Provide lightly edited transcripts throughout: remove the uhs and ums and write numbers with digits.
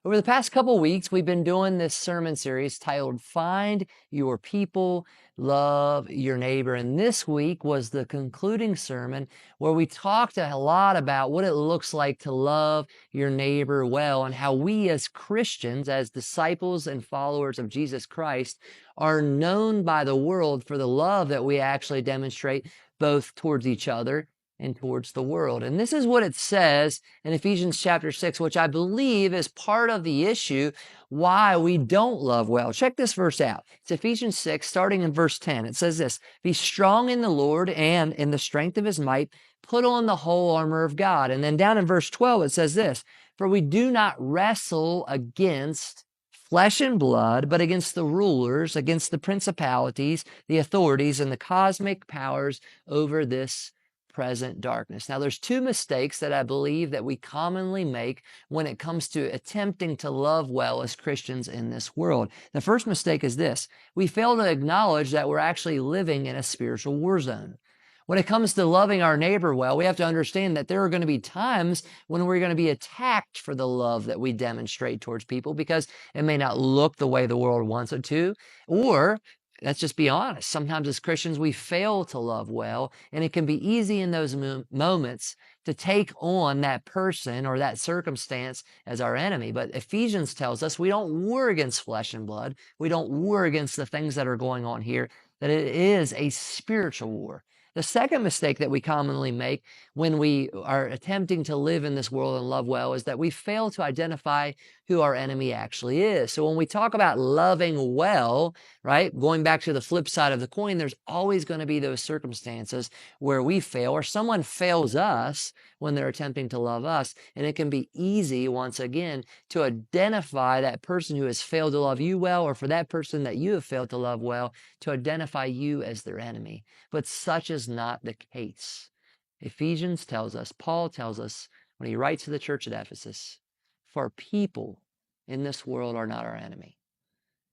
Over the past couple weeks, we've been doing this sermon series titled Find Your People, Love Your Neighbor. And this week was the concluding sermon where we talked a lot about what it looks like to love your neighbor well and how we as Christians, as disciples and followers of Jesus Christ, are known by the world for the love that we actually demonstrate both towards each other and towards the world. And this is what it says in Ephesians chapter 6, which I believe is part of the issue why we don't love well. Check this verse out. It's Ephesians 6, starting in verse 10. It says this, "Be strong in the Lord and in the strength of his might, put on the whole armor of God." And then down in verse 12, it says this, "For we do not wrestle against flesh and blood, but against the rulers, against the principalities, the authorities, and the cosmic powers over this present darkness." Now, there's two mistakes that I believe that we commonly make when it comes to attempting to love well as Christians in this world. The first mistake is this: we fail to acknowledge that we're actually living in a spiritual war zone. When it comes to loving our neighbor well, we have to understand that there are going to be times when we're going to be attacked for the love that we demonstrate towards people because it may not look the way the world wants it to, or let's just be honest. Sometimes as Christians, we fail to love well, and it can be easy in those moments to take on that person or that circumstance as our enemy. But Ephesians tells us we don't war against flesh and blood. We don't war against the things that are going on here, that it is a spiritual war. The second mistake that we commonly make when we are attempting to live in this world and love well is that we fail to identify who our enemy actually is. So when we talk about loving well, right, going back to the flip side of the coin, there's always going to be those circumstances where we fail or someone fails us when they're attempting to love us. And it can be easy, once again, to identify that person who has failed to love you well, or for that person that you have failed to love well, to identify you as their enemy. But such is not the case. Ephesians tells us, Paul tells us when he writes to the church at Ephesus, for people in this world are not our enemy.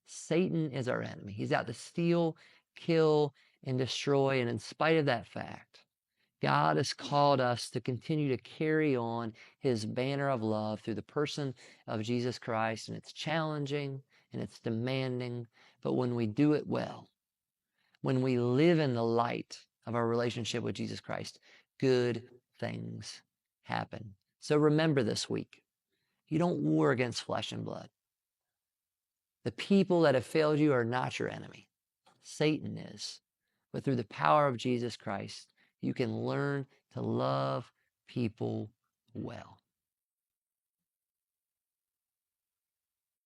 Satan is our enemy. He's out to steal, kill, and destroy. And in spite of that fact, God has called us to continue to carry on his banner of love through the person of Jesus Christ. And it's challenging and it's demanding. But when we do it well, when we live in the light of our relationship with Jesus Christ, good things happen. So remember this week, you don't war against flesh and blood. The people that have failed you are not your enemy. Satan is. But through the power of Jesus Christ, you can learn to love people well.